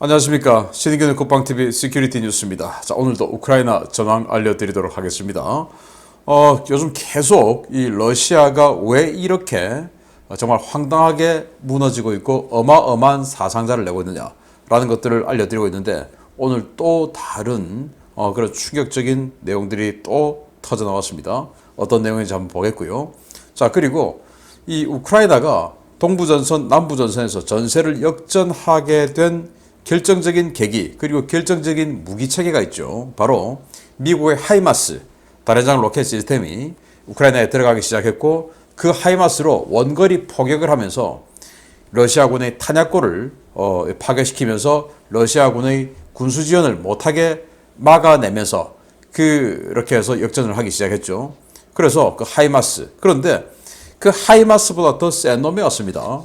안녕하십니까. 신의균의 국방TV 시큐리티 뉴스입니다. 자, 오늘도 우크라이나 전황 알려드리도록 하겠습니다. 요즘 계속 이 러시아가 왜 이렇게 정말 황당하게 무너지고 있고 어마어마한 사상자를 내고 있느냐라는 것들을 알려드리고 있는데, 오늘 또 다른 그런 충격적인 내용들이 또 터져 나왔습니다. 어떤 내용인지 한번 보겠고요. 자, 그리고 이 우크라이나가 동부전선, 남부전선에서 전세를 역전하게 된 결정적인 계기, 그리고 결정적인 무기체계가 있죠. 바로 미국의 하이마스 다련장 로켓 시스템이 우크라이나에 들어가기 시작했고, 그 하이마스로 원거리 포격을 하면서 러시아군의 탄약고를 파괴시키면서 러시아군의 군수 지원을 못하게 막아내면서 그렇게 해서 역전을 하기 시작했죠. 그래서 그 하이마스, 그런데 그 하이마스보다 더 센 놈이 왔습니다.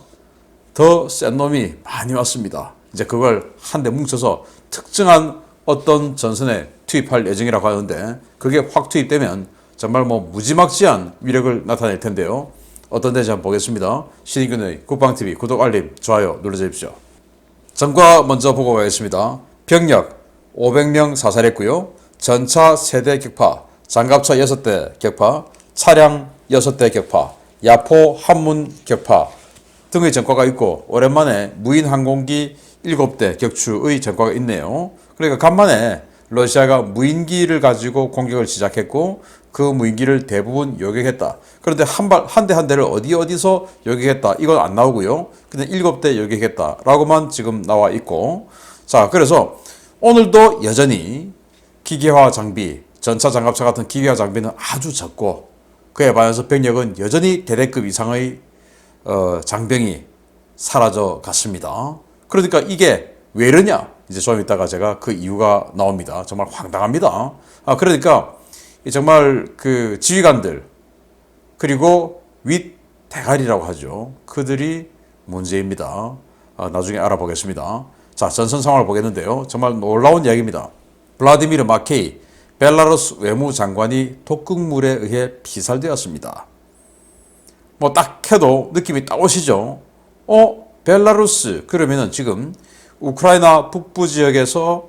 더 센 놈이 많이 왔습니다. 이제 그걸 한데 뭉쳐서 특정한 어떤 전선에 투입할 예정이라고 하는데, 그게 확 투입되면 정말 무지막지한 위력을 나타낼 텐데요. 어떤 데인지 한번 보겠습니다. 신의균의 국방TV 구독, 알림, 좋아요 눌러주십시오. 전과 먼저 보고 가겠습니다. 병력 500명 사살했고요. 전차 3대 격파, 장갑차 6대 격파, 차량 6대 격파, 야포 한문 격파 등의 전과가 있고, 오랜만에 무인 항공기 7대 격추의 전과가 있네요. 그러니까 간만에 러시아가 무인기를 가지고 공격을 시작했고, 그 무인기를 대부분 요격했다. 그런데 한 대 한 대를 어디서 요격했다, 이건 안 나오고요. 그냥 7대 요격했다라고만 지금 나와 있고, 자, 그래서 오늘도 여전히 기계화 장비, 전차 장갑차 같은 기계화 장비는 아주 적고, 그에 반해서 병력은 여전히 대대급 이상의 장병이 사라져 갔습니다. 그러니까 이게 왜 이러냐? 이제 좀 이따가 제가 그 이유가 나옵니다. 정말 황당합니다. 그러니까 정말 그 지휘관들, 그리고 윗 대가리라고 하죠. 그들이 문제입니다. 나중에 알아보겠습니다. 자, 전선 상황을 보겠는데요. 정말 놀라운 이야기입니다. 블라디미르 마케이 벨라루스 외무장관이 독극물에 의해 피살되었습니다. 딱 해도 느낌이 딱 오시죠? 벨라루스, 그러면은 지금 우크라이나 북부 지역에서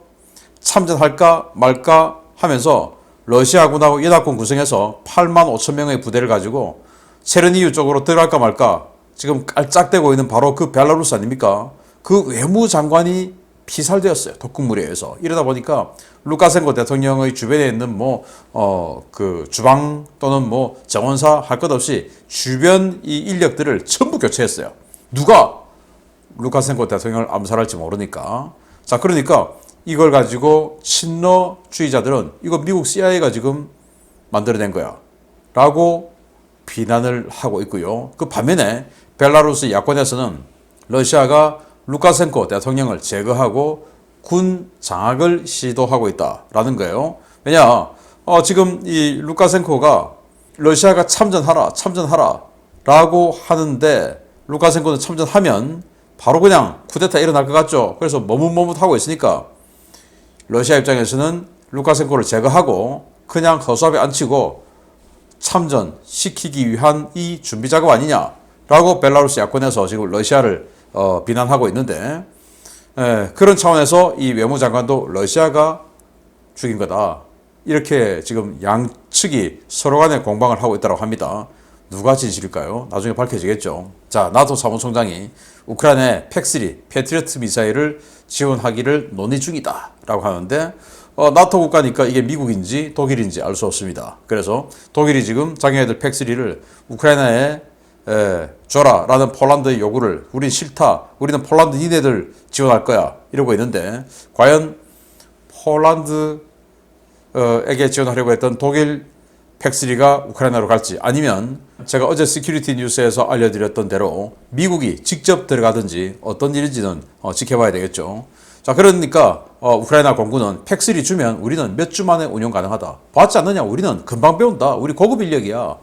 참전할까 말까 하면서 러시아군하고 연합군 구성해서 8만 5천 명의 부대를 가지고 체르니우 쪽으로 들어갈까 말까 지금 깔짝대고 있는 바로 그 벨라루스 아닙니까? 그 외무장관이 피살되었어요. 독극물에 의해서. 이러다 보니까 루카센코 대통령의 주변에 있는 그 주방 또는 정원사 할 것 없이 주변 이 인력들을 전부 교체했어요. 누가 루카센코 대통령을 암살할지 모르니까. 자, 그러니까 이걸 가지고 친러주의자들은 이거 미국 CIA가 지금 만들어낸 거야 라고 비난을 하고 있고요. 그 반면에 벨라루스 야권에서는 러시아가 루카센코 대통령을 제거하고 군 장악을 시도하고 있다라는 거예요. 왜냐, 지금 이 루카센코가 러시아가 참전하라 라고 하는데, 루카센코는 참전하면 바로 그냥 쿠데타 일어날 것 같죠. 그래서 머뭇머뭇하고 있으니까 러시아 입장에서는 루카센코를 제거하고 그냥 허수아비 앉히고 참전시키기 위한 이 준비 작업 아니냐라고 벨라루스 야권에서 지금 러시아를 비난하고 있는데, 그런 차원에서 이 외무장관도 러시아가 죽인 거다, 이렇게 지금 양측이 서로 간에 공방을 하고 있다고 합니다. 누가 진실일까요? 나중에 밝혀지겠죠. 자, 나토 사무총장이 우크라이나에 팩3 패트리어트 미사일을 지원하기를 논의 중이다 라고 하는데, 나토 국가니까 이게 미국인지 독일인지 알 수 없습니다. 그래서 독일이 지금 자기네들 팩3를 우크라이나에 줘라 라는 폴란드의 요구를, 우린 싫다, 우리는 폴란드 니네들 지원할 거야 이러고 있는데, 과연 폴란드에게 지원하려고 했던 독일 팩3가 우크라이나로 갈지, 아니면 제가 어제 시큐리티 뉴스에서 알려드렸던 대로 미국이 직접 들어가든지 어떤 일인지는 지켜봐야 되겠죠. 자, 그러니까 우크라이나 공군은 팩3 주면 우리는 몇 주 만에 운용 가능하다, 받지 않느냐, 우리는 금방 배운다, 우리 고급 인력이야.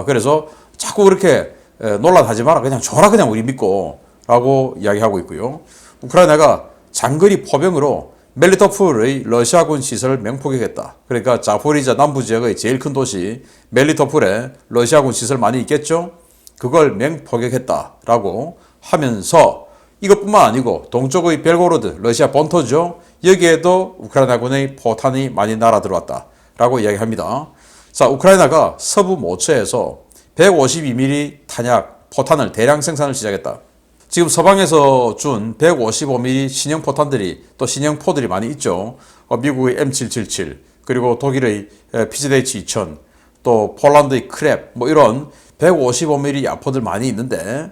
그래서 자꾸 그렇게 논란하지 마라, 그냥 줘라, 그냥 우리 믿고 라고 이야기하고 있고요. 우크라이나가 장거리 포병으로 멜리토폴의 러시아군 시설을 맹포격했다. 그러니까 자포리자 남부 지역의 제일 큰 도시 멜리토폴에 러시아군 시설 많이 있겠죠? 그걸 맹포격했다라고 하면서 이것뿐만 아니고 동쪽의 벨고로드, 러시아 본토죠. 여기에도 우크라이나군의 포탄이 많이 날아들어왔다라고 이야기합니다. 자, 우크라이나가 서부 모처에서 152mm 탄약 포탄을 대량 생산을 시작했다. 지금 서방에서 준 155mm 신형 포탄들이 또 신형 포들이 많이 있죠. 미국의 M777 그리고 독일의 PZH-2000 또 폴란드의 크랩 뭐 이런 155mm 야포들 많이 있는데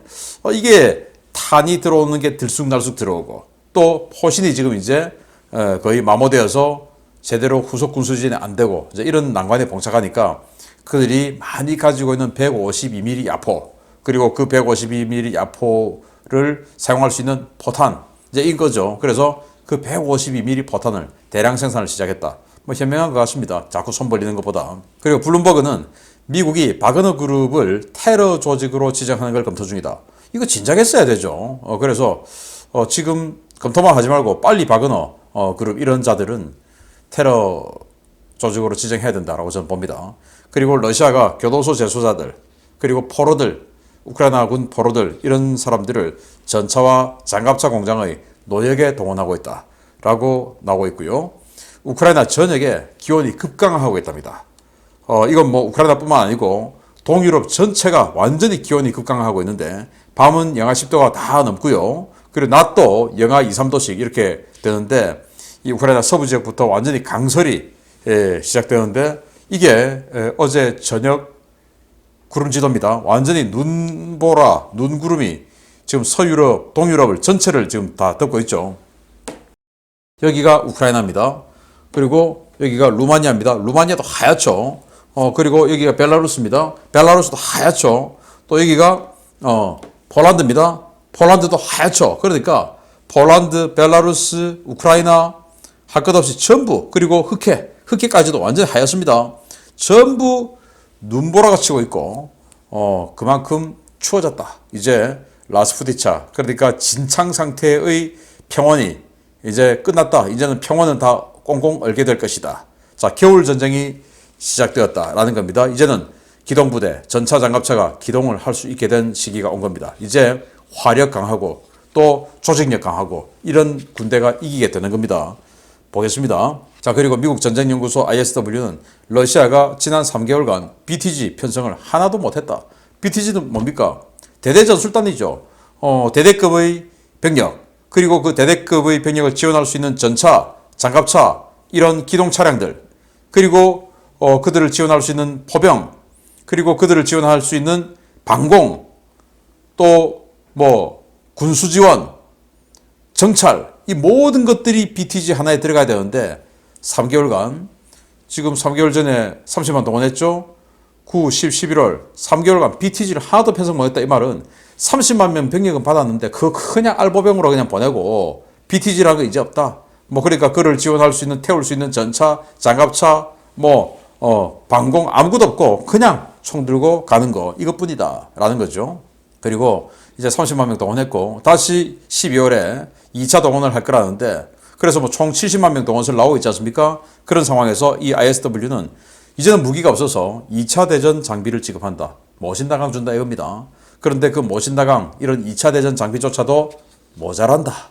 이게 탄이 들어오는 게 들쑥날쑥 들어오고 또 포신이 지금 이제 거의 마모되어서 제대로 후속 군수진이 안 되고 이제 이런 난관에 봉착하니까 그들이 많이 가지고 있는 152mm 야포 그리고 그 152mm 야포를 사용할 수 있는 포탄 이제 이거죠. 그래서 그 152mm 포탄을 대량 생산을 시작했다. 뭐 현명한 것 같습니다. 자꾸 손 벌리는 것보다. 그리고 블룸버그는 미국이 바그너 그룹을 테러 조직으로 지정하는 걸 검토 중이다. 이거 진작 했어야 되죠. 그래서 지금 검토만 하지 말고 빨리 바그너 그룹 이런 자들은 테러 조직으로 지정해야 된다라고 저는 봅니다. 그리고 러시아가 교도소 재소자들 그리고 포로들 우크라이나군 포로들 이런 사람들을 전차와 장갑차 공장의 노역에 동원하고 있다라고 나오고 있고요. 우크라이나 전역에 기온이 급강하고 있답니다. 이건 뭐 우크라이나뿐만 아니고 동유럽 전체가 완전히 기온이 급강하고 있는데 밤은 영하 10도가 다 넘고요. 그리고 낮도 영하 2, 3도씩 이렇게 되는데 이 우크라이나 서부 지역부터 완전히 강설이 시작되는데 이게 어제 저녁 구름지도입니다. 완전히 눈보라, 눈구름이 지금 서유럽, 동유럽을 전체를 지금 다 덮고 있죠. 여기가 우크라이나입니다. 그리고 여기가 루마니아입니다. 루마니아도 하얗죠. 그리고 여기가 벨라루스입니다. 벨라루스도 하얗죠. 또 여기가 폴란드입니다. 폴란드도 하얗죠. 그러니까 폴란드, 벨라루스, 우크라이나 할 것 없이 전부 그리고 흑해까지도 완전히 하얗습니다. 전부 눈보라가 치고 있고 그만큼 추워졌다. 이제 라스푸티차 그러니까 진창 상태의 평원이 이제 끝났다. 이제는 평원은 다 꽁꽁 얼게 될 것이다. 자, 겨울 전쟁이 시작되었다라는 겁니다. 이제는 기동부대, 전차 장갑차가 기동을 할 수 있게 된 시기가 온 겁니다. 이제 화력 강하고 또 조직력 강하고 이런 군대가 이기게 되는 겁니다. 보겠습니다. 자, 그리고 미국 전쟁연구소 ISW는 러시아가 지난 3개월간 BTG 편성을 하나도 못했다. BTG는 뭡니까? 대대전술단이죠. 대대급의 병력 그리고 그 대대급의 병력을 지원할 수 있는 전차, 장갑차 이런 기동 차량들 그리고 그들을 지원할 수 있는 포병 그리고 그들을 지원할 수 있는 방공 또 뭐 군수 지원 정찰 이 모든 것들이 BTG 하나에 들어가야 되는데 3개월간 지금 3개월 전에 30만 동원했죠. 9, 10, 11월 3개월간 BTG를 하나도 편성 못했다. 이 말은 30만 명 병력은 받았는데 그거 그냥 알보병으로 그냥 보내고 BTG라는 거 이제 없다. 뭐 그러니까 그를 지원할 수 있는 태울 수 있는 전차, 장갑차, 방공 아무것도 없고 그냥 총 들고 가는 거 이것뿐이다 라는 거죠. 그리고 이제 30만 명 동원했고 다시 12월에 2차 동원을 할 거라는데 그래서 뭐 총 70만 명 동원설 나오고 있지 않습니까? 그런 상황에서 이 ISW는 이제는 무기가 없어서 2차 대전 장비를 지급한다. 모신다강 준다 이겁니다. 그런데 그 모신다강 이런 2차 대전 장비조차도 모자란다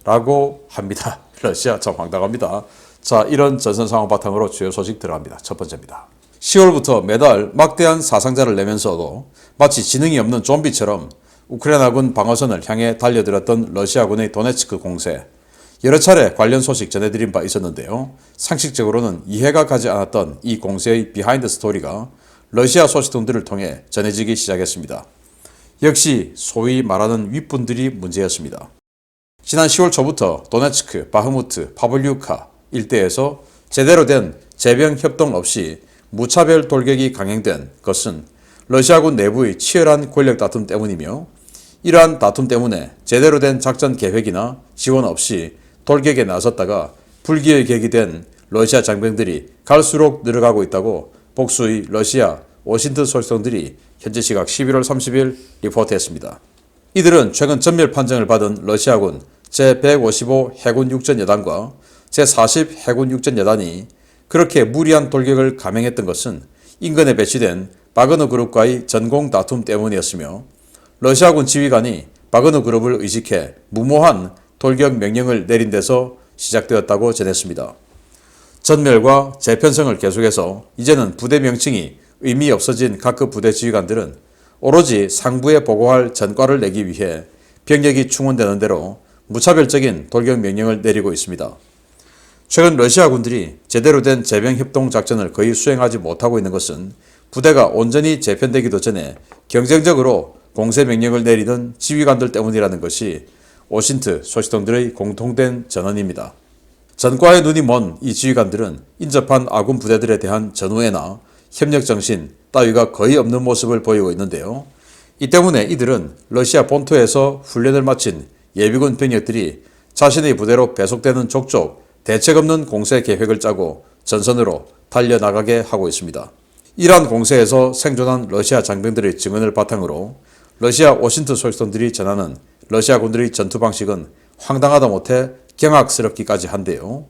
라고 합니다. 러시아 참 황당합니다. 자, 이런 전선 상황 바탕으로 주요 소식 들어갑니다. 첫 번째입니다. 10월부터 매달 막대한 사상자를 내면서도 마치 지능이 없는 좀비처럼 우크라이나군 방어선을 향해 달려들었던 러시아군의 도네츠크 공세. 여러 차례 관련 소식 전해드린 바 있었는데요. 상식적으로는 이해가 가지 않았던 이 공세의 비하인드 스토리가 러시아 소식통들을 통해 전해지기 시작했습니다. 역시 소위 말하는 윗분들이 문제였습니다. 지난 10월 초부터 도네츠크, 바흐무트, 파블리우카 일대에서 제대로 된 재병 협동 없이 무차별 돌격이 강행된 것은 러시아군 내부의 치열한 권력 다툼 때문이며 이러한 다툼 때문에 제대로 된 작전 계획이나 지원 없이 돌격에 나섰다가 불기의 객이 된 러시아 장병들이 갈수록 늘어가고 있다고 복수의 러시아 워싱턴 소식통들이 현지 시각 11월 30일 리포트했습니다. 이들은 최근 전멸 판정을 받은 러시아군 제155 해군 육전 여단과 제40 해군 육전 여단이 그렇게 무리한 돌격을 감행했던 것은 인근에 배치된 바그너 그룹과의 전공 다툼 때문이었으며 러시아군 지휘관이 바그너 그룹을 의식해 무모한 돌격 명령을 내린 데서 시작되었다고 전했습니다. 전멸과 재편성을 계속해서 이제는 부대 명칭이 의미 없어진 각급 부대 지휘관들은 오로지 상부에 보고할 전과를 내기 위해 병력이 충원되는 대로 무차별적인 돌격 명령을 내리고 있습니다. 최근 러시아 군들이 제대로 된 재병협동 작전을 거의 수행하지 못하고 있는 것은 부대가 온전히 재편되기도 전에 경쟁적으로 공세 명령을 내리던 지휘관들 때문이라는 것이 오신트 소식통들의 공통된 전언입니다. 전과의 눈이 먼 이 지휘관들은 인접한 아군 부대들에 대한 전우애나 협력정신 따위가 거의 없는 모습을 보이고 있는데요. 이 때문에 이들은 러시아 본토에서 훈련을 마친 예비군 병력들이 자신의 부대로 배속되는 족족 대책 없는 공세 계획을 짜고 전선으로 달려나가게 하고 있습니다. 이러한 공세에서 생존한 러시아 장병들의 증언을 바탕으로 러시아 오신트 소식통들이 전하는 러시아 군들의 전투 방식은 황당하다 못해 경악스럽기까지 한데요.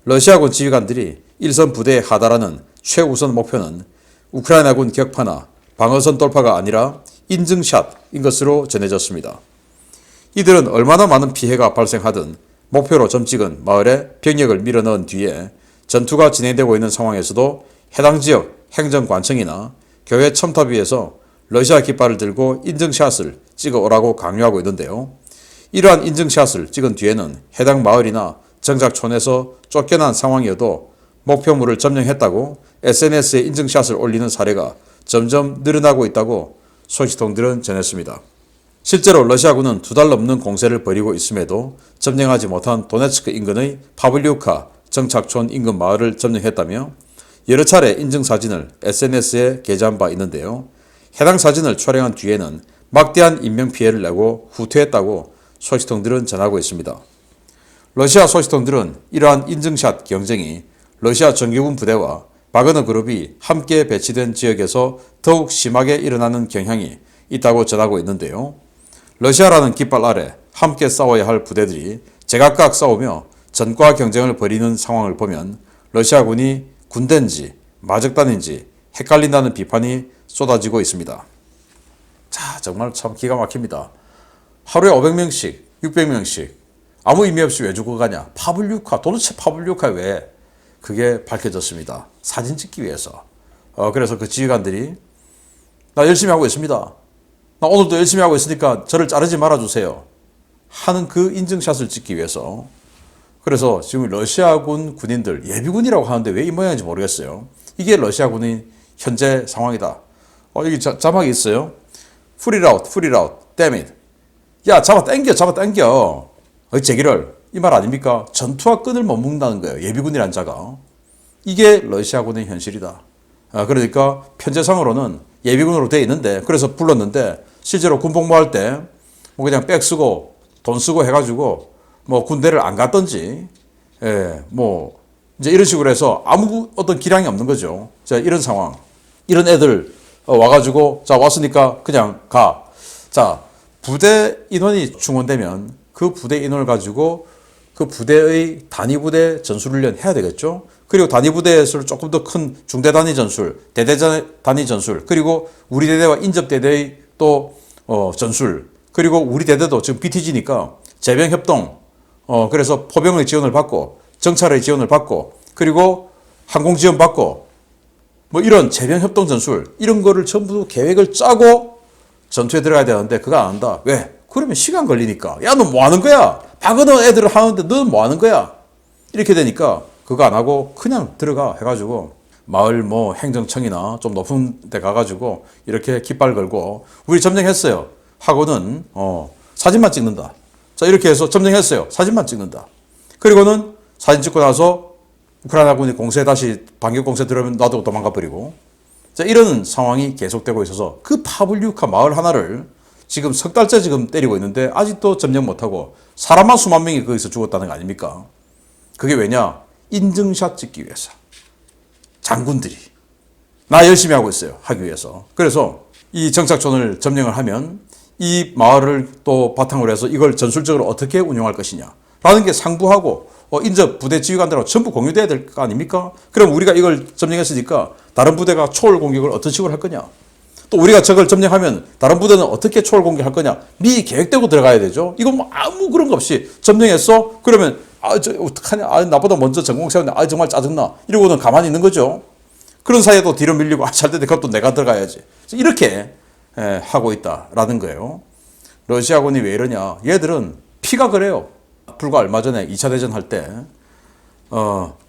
러시아군 지휘관들이 일선 부대에 하달하는 최우선 목표는 우크라이나군 격파나 방어선 돌파가 아니라 인증샷인 것으로 전해졌습니다. 이들은 얼마나 많은 피해가 발생하든 목표로 점 찍은 마을에 병력을 밀어넣은 뒤에 전투가 진행되고 있는 상황에서도 해당 지역 행정관청이나 교회 첨탑위에서 러시아 깃발을 들고 인증샷을 찍어오라고 강요하고 있는데요. 이러한 인증샷을 찍은 뒤에는 해당 마을이나 정착촌에서 쫓겨난 상황이어도 목표물을 점령했다고 SNS에 인증샷을 올리는 사례가 점점 늘어나고 있다고 소식통들은 전했습니다. 실제로 러시아군은 2달 넘는 공세를 벌이고 있음에도 점령하지 못한 도네츠크 인근의 파블리우카 정착촌 인근 마을을 점령했다며 여러 차례 인증사진을 SNS에 게재한 바 있는데요. 해당 사진을 촬영한 뒤에는 막대한 인명피해를 내고 후퇴했다고 소식통들은 전하고 있습니다. 러시아 소식통들은 이러한 인증샷 경쟁이 러시아 정규군 부대와 바그너 그룹이 함께 배치된 지역에서 더욱 심하게 일어나는 경향이 있다고 전하고 있는데요. 러시아라는 깃발 아래 함께 싸워야 할 부대들이 제각각 싸우며 전과 경쟁을 벌이는 상황을 보면 러시아군이 군대인지 마적단인지 헷갈린다는 비판이 쏟아지고 있습니다. 자, 정말 참 기가 막힙니다. 하루에 500명씩, 600명씩 아무 의미 없이 왜 죽어가냐? 파블리우카, 도대체 파블리우카 왜? 그게 밝혀졌습니다. 사진 찍기 위해서. 그래서 그 지휘관들이 나 열심히 하고 있습니다. 나 오늘도 열심히 하고 있으니까 저를 자르지 말아주세요. 하는 그 인증샷을 찍기 위해서. 그래서 지금 러시아군 군인들, 예비군이라고 하는데 왜 이 모양인지 모르겠어요. 이게 러시아군의 현재 상황이다. 여기 자막이 있어요. Free out, free out, damn it. 야, 잡아 당겨. 제기를. 이 말 아닙니까? 전투와 끈을 못 묶는다는 거예요. 예비군이란 자가. 이게 러시아군의 현실이다. 그러니까 편제상으로는 예비군으로 돼 있는데, 그래서 불렀는데, 실제로 군복무할 때, 뭐 그냥 백 쓰고, 돈 쓰고 해가지고, 뭐 군대를 안 갔던지, 뭐, 이제 이런 식으로 해서 아무 어떤 기량이 없는 거죠. 자, 이런 상황. 이런 애들 와가지고, 자, 왔으니까 그냥 가. 자, 부대 인원이 충원되면 그 부대 인원을 가지고 그 부대의 단위 부대 전술훈련 해야 되겠죠. 그리고 단위 부대에서 조금 더 큰 중대 단위 전술, 대대 단위 전술, 그리고 우리 대대와 인접 대대의 또 전술, 그리고 우리 대대도 지금 BTG니까 재병 협동, 그래서 포병의 지원을 받고 정찰의 지원을 받고 그리고 항공 지원 받고 뭐 이런 재병 협동 전술 이런 거를 전부 계획을 짜고 전투에 들어가야 되는데 그거 안 한다. 왜? 그러면 시간 걸리니까. 야, 너 뭐 하는 거야? 바그너 애들을 하는데 너는 뭐 하는 거야? 이렇게 되니까 그거 안 하고 그냥 들어가 해가지고 마을 뭐 행정청이나 좀 높은 데 가가지고 이렇게 깃발 걸고 우리 점령했어요. 하고는 사진만 찍는다. 자, 이렇게 해서 점령했어요. 사진만 찍는다. 그리고는 사진 찍고 나서 우크라이나군이 공세 다시 반격 공세 들어오면 놔두고 도망가 버리고. 자, 이런 상황이 계속되고 있어서 그 파블리우카 마을 하나를 지금 석 달째 지금 때리고 있는데 아직도 점령 못하고 사람만 수만 명이 거기서 죽었다는 거 아닙니까? 그게 왜냐? 인증샷 찍기 위해서. 장군들이. 나 열심히 하고 있어요. 하기 위해서. 그래서 이 정착촌을 점령을 하면 이 마을을 또 바탕으로 해서 이걸 전술적으로 어떻게 운영할 것이냐. 라는 게 상부하고 인접 부대 지휘관들하고 전부 공유돼야 될 거 아닙니까? 그럼 우리가 이걸 점령했으니까 다른 부대가 초월 공격을 어떤 식으로 할 거냐. 또 우리가 저걸 점령하면 다른 부대는 어떻게 초월 공격할 거냐? 미리 계획되고 들어가야 되죠. 이건 뭐 아무 그런 거 없이 점령했어? 그러면 어떡하냐? 나보다 먼저 전공 세웠네. 정말 짜증나. 이러고는 가만히 있는 거죠. 그런 사이에도 뒤로 밀리고 잘 됐네. 그것도 내가 들어가야지. 이렇게 하고 있다라는 거예요. 러시아군이 왜 이러냐? 얘들은 피가 그래요. 불과 얼마 전에 2차 대전 할 때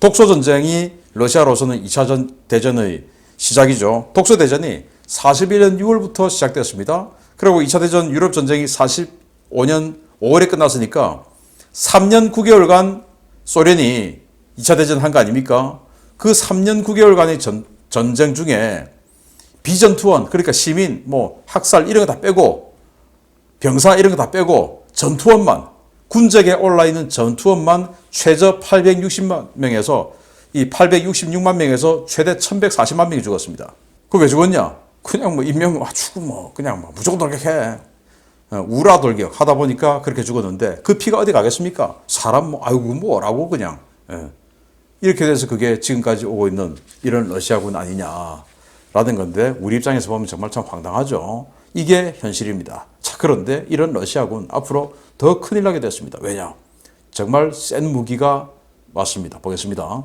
독소전쟁이 러시아로서는 2차 대전의 시작이죠. 독소대전이 41년 6월부터 시작되었습니다. 그리고 2차 대전 유럽전쟁이 45년 5월에 끝났으니까 3년 9개월간 소련이 2차 대전 한 거 아닙니까? 그 3년 9개월간의 전쟁 중에 비전투원, 그러니까 시민, 학살 이런 거 다 빼고 병사 이런 거 다 빼고 전투원만, 군적에 올라있는 전투원만 최저 860만 명에서 이 866만 명에서 최대 1140만 명이 죽었습니다. 그 왜 죽었냐? 그냥 인명 죽고 그냥 무조건 돌격해. 우라 돌격 하다 보니까 그렇게 죽었는데 그 피가 어디 가겠습니까? 사람 아이고 뭐라고 그냥. 이렇게 돼서 그게 지금까지 오고 있는 이런 러시아군 아니냐라는 건데 우리 입장에서 보면 정말 참 황당하죠. 이게 현실입니다. 자, 그런데 이런 러시아군 앞으로 더 큰일 나게 됐습니다. 왜냐? 정말 센 무기가 왔습니다. 보겠습니다.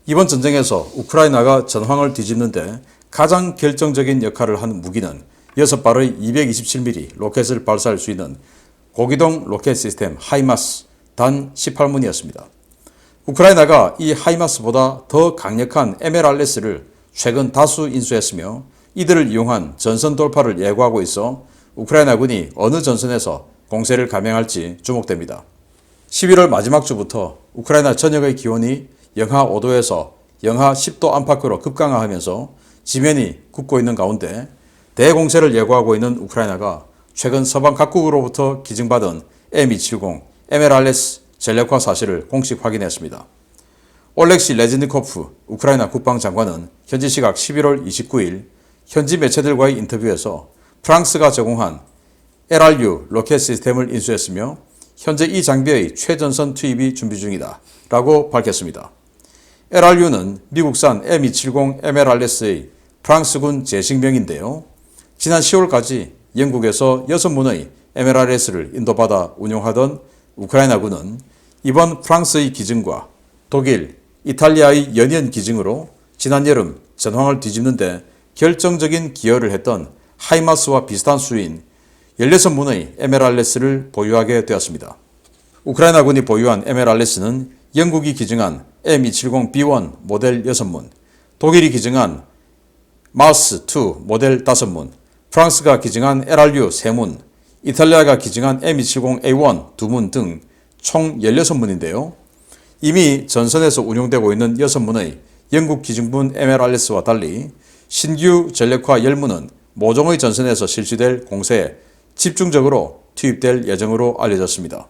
이번 전쟁에서 우크라이나가 전황을 뒤집는데 가장 결정적인 역할을 한 무기는 6발의 227mm 로켓을 발사할 수 있는 고기동 로켓 시스템 하이마스 단 18문이었습니다. 우크라이나가 이 하이마스보다 더 강력한 MLRS를 최근 다수 인수했으며 이들을 이용한 전선 돌파를 예고하고 있어 우크라이나군이 어느 전선에서 공세를 감행할지 주목됩니다. 11월 마지막 주부터 우크라이나 전역의 기온이 영하 5도에서 영하 10도 안팎으로 급강하하면서 지면이 굳고 있는 가운데 대공세를 예고하고 있는 우크라이나가 최근 서방 각국으로부터 기증받은 M270 MLRS 전력화 사실을 공식 확인했습니다. 올렉시 레즈니코프 우크라이나 국방장관은 현지 시각 11월 29일 현지 매체들과의 인터뷰에서 프랑스가 제공한 LRU 로켓 시스템을 인수했으며 현재 이 장비의 최전선 투입이 준비 중이다 라고 밝혔습니다. LRU는 미국산 M270 MLRS의 프랑스군 제식명인데요. 지난 10월까지 영국에서 6문의 MLRS를 인도받아 운용하던 우크라이나군은 이번 프랑스의 기증과 독일, 이탈리아의 연이은 기증으로 지난 여름 전황을 뒤집는데 결정적인 기여를 했던 하이마스와 비슷한 수인 16문의 MLRS를 보유하게 되었습니다. 우크라이나군이 보유한 MLRS는 영국이 기증한 M270B1 모델 6문, 독일이 기증한 마우스2 모델 5문, 프랑스가 기증한 LRU 3문, 이탈리아가 기증한 M270A1 2문 등 총 16문인데요. 이미 전선에서 운용되고 있는 6문의 영국 기증분 MLRS와 달리 신규 전력화 10문은 모종의 전선에서 실시될 공세에 집중적으로 투입될 예정으로 알려졌습니다.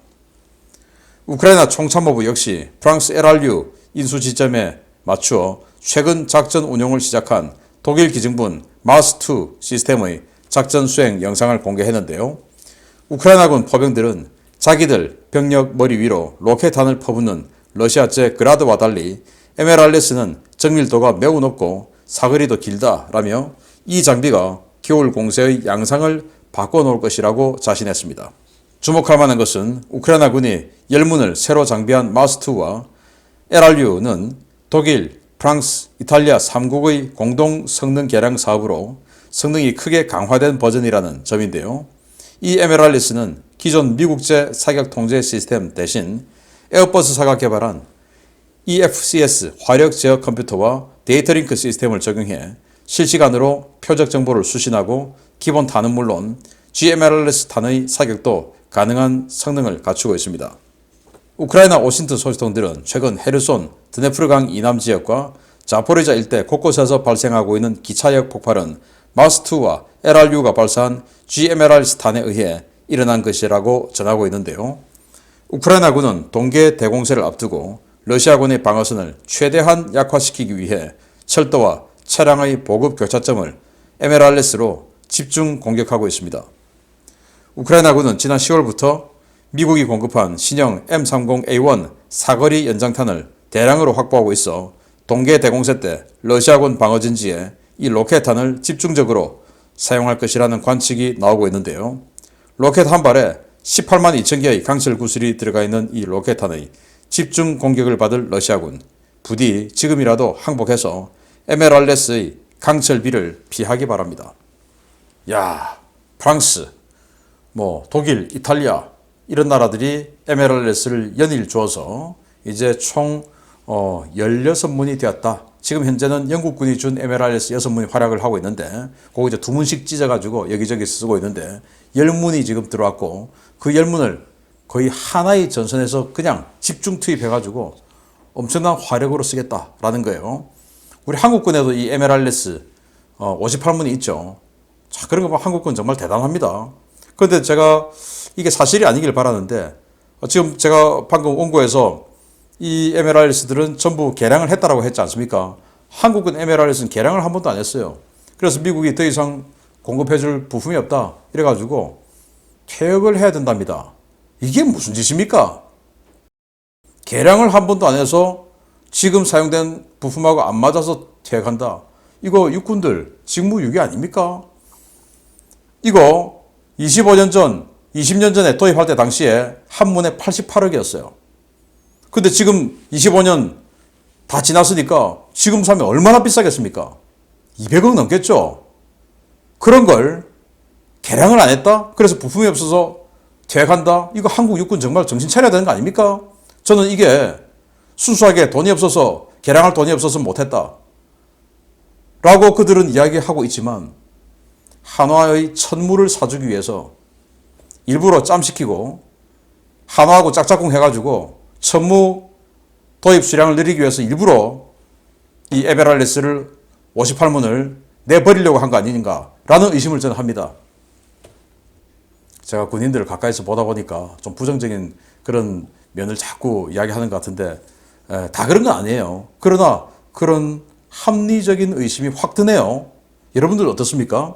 우크라이나 총참모부 역시 프랑스 LRU 인수 지점에 맞추어 최근 작전 운용을 시작한 독일 기증분 마우스2 시스템의 작전 수행 영상을 공개했는데요. 우크라이나군 포병들은 자기들 병력 머리 위로 로켓탄을 퍼붓는 러시아제 그라드와 달리 MLRS는 정밀도가 매우 높고 사거리도 길다라며 이 장비가 겨울 공세의 양상을 바꿔놓을 것이라고 자신했습니다. 주목할 만한 것은 우크라이나군이 10문을 새로 장비한 마우스2와 LRU는 독일, 프랑스, 이탈리아 3국의 공동 성능 개량 사업으로 성능이 크게 강화된 버전이라는 점인데요. 이 MLRS는 기존 미국제 사격 통제 시스템 대신 에어버스사가 개발한 EFCS 화력 제어 컴퓨터와 데이터 링크 시스템을 적용해 실시간으로 표적 정보를 수신하고 기본 탄은 물론 GMLRS 탄의 사격도 가능한 성능을 갖추고 있습니다. 우크라이나 오신트 소식통들은 최근 헤르손, 드네프르강 이남 지역과 자포리자 일대 곳곳에서 발생하고 있는 기차역 폭발은 마우스2와 LRU가 발사한 GMLRS 탄에 의해 일어난 것이라고 전하고 있는데요. 우크라이나군은 동계 대공세를 앞두고 러시아군의 방어선을 최대한 약화시키기 위해 철도와 차량의 보급 교차점을 MLRS로 집중 공격하고 있습니다. 우크라이나군은 지난 10월부터 미국이 공급한 신형 M30A1 사거리 연장탄을 대량으로 확보하고 있어 동계 대공세 때 러시아군 방어진지에 이 로켓탄을 집중적으로 사용할 것이라는 관측이 나오고 있는데요. 로켓 한 발에 18만 2천 개의 강철 구슬이 들어가 있는 이 로켓탄의 집중 공격을 받을 러시아군. 부디 지금이라도 항복해서 에메랄레스의 강철비를 피하기 바랍니다. 야, 프랑스, 독일, 이탈리아 이런 나라들이 에메랄레스를 연일 주어서 이제 총 16문이 되었다. 지금 현재는 영국군이 준 에메랄레스 6문이 활약을 하고 있는데 그거 이제 2문씩 찢어가지고 여기저기 쓰고 있는데 10문이 지금 들어왔고 그 10문을 거의 하나의 전선에서 그냥 집중 투입해가지고 엄청난 화력으로 쓰겠다라는 거예요. 우리 한국군에도 이 에메랄레스 58문이 있죠. 자, 그런 거 보면 한국군 정말 대단합니다. 그런데 제가 이게 사실이 아니길 바라는데 지금 제가 방금 원고에서 이 에메랄레스들은 전부 개량을 했다라고 했지 않습니까? 한국은 에메랄레스는 개량을 한 번도 안 했어요. 그래서 미국이 더 이상 공급해줄 부품이 없다 이래가지고 퇴역을 해야 된답니다. 이게 무슨 짓입니까? 개량을 한 번도 안 해서 지금 사용된 부품하고 안 맞아서 퇴역한다. 이거 육군들 직무유기 아닙니까? 이거 25년 전, 20년 전에 도입할 때 당시에 한 문에 88억이었어요. 근데 지금 25년 다 지났으니까 지금 사면 얼마나 비싸겠습니까? 200억 넘겠죠? 그런 걸 개량을 안 했다? 그래서 부품이 없어서 퇴역한다? 이거 한국 육군 정말 정신 차려야 되는 거 아닙니까? 저는 이게 순수하게 돈이 없어서 개량할 돈이 없어서 못했다 라고 그들은 이야기하고 있지만 한화의 천무를 사주기 위해서 일부러 짬시키고 한화하고 짝짝꿍 해가지고 천무 도입 수량을 늘리기 위해서 일부러 이 에메랄레스를 58문을 내버리려고 한 거 아닌가라는 의심을 저는 합니다. 제가 군인들을 가까이서 보다 보니까 좀 부정적인 그런 면을 자꾸 이야기하는 것 같은데 다 그런 건 아니에요. 그러나 그런 합리적인 의심이 확 드네요. 여러분들 어떻습니까?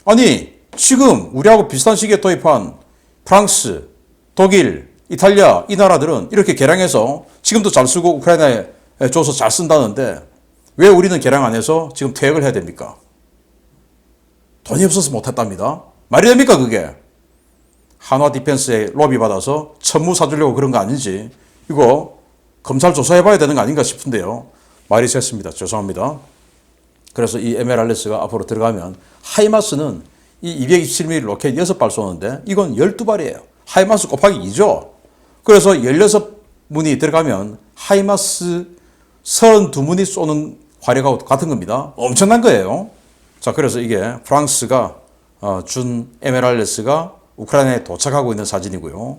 아니 지금 우리하고 비슷한 시기에 도입한 프랑스, 독일, 이탈리아 이 나라들은 이렇게 개량해서 지금도 잘 쓰고 우크라이나에 줘서 잘 쓴다는데 왜 우리는 개량 안 해서 지금 퇴역을 해야 됩니까? 돈이 없어서 못했답니다. 말이 됩니까 그게? 한화 디펜스에 로비 받아서 천무 사주려고 그런 거 아닌지 이거 검찰 조사해봐야 되는 거 아닌가 싶은데요. 말이 셌습니다. 죄송합니다. 그래서 이 에메랄레스가 앞으로 들어가면 하이마스는 이 227mm 로켓 6발 쏘는데 이건 12발이에요. 하이마스 곱하기 2죠. 그래서 16문이 들어가면 하이마스 32문이 쏘는 화력하고 같은 겁니다. 엄청난 거예요. 자, 그래서 이게 프랑스가 준 에메랄레스가 우크라이나에 도착하고 있는 사진이고요.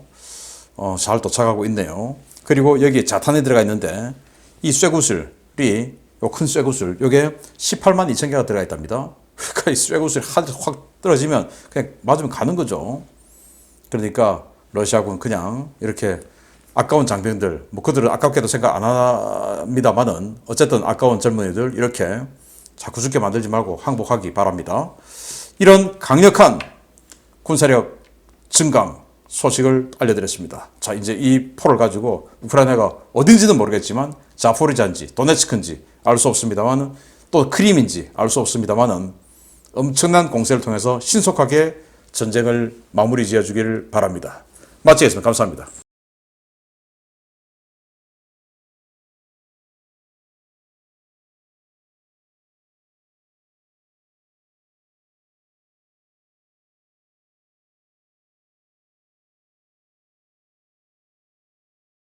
잘 도착하고 있네요. 그리고 여기에 자탄이 들어가 있는데 이 쇠구슬이 요 큰 쇠구슬 요게 18만 2천 개가 들어가 있답니다. 그러니까 이 쇠구슬이 확 떨어지면 그냥 맞으면 가는 거죠. 그러니까 러시아군 그냥 이렇게 아까운 장병들 그들은 아깝게도 생각 안 합니다만은 어쨌든 아까운 젊은이들 이렇게 자꾸 죽게 만들지 말고 항복하기 바랍니다. 이런 강력한 군사력 증강 소식을 알려드렸습니다. 자, 이제 이 포를 가지고 우크라이나가 어딘지는 모르겠지만 자포리자인지 도네츠크인지 알 수 없습니다만 또 크림인지 알 수 없습니다만 엄청난 공세를 통해서 신속하게 전쟁을 마무리 지어주기를 바랍니다. 마치겠습니다. 감사합니다.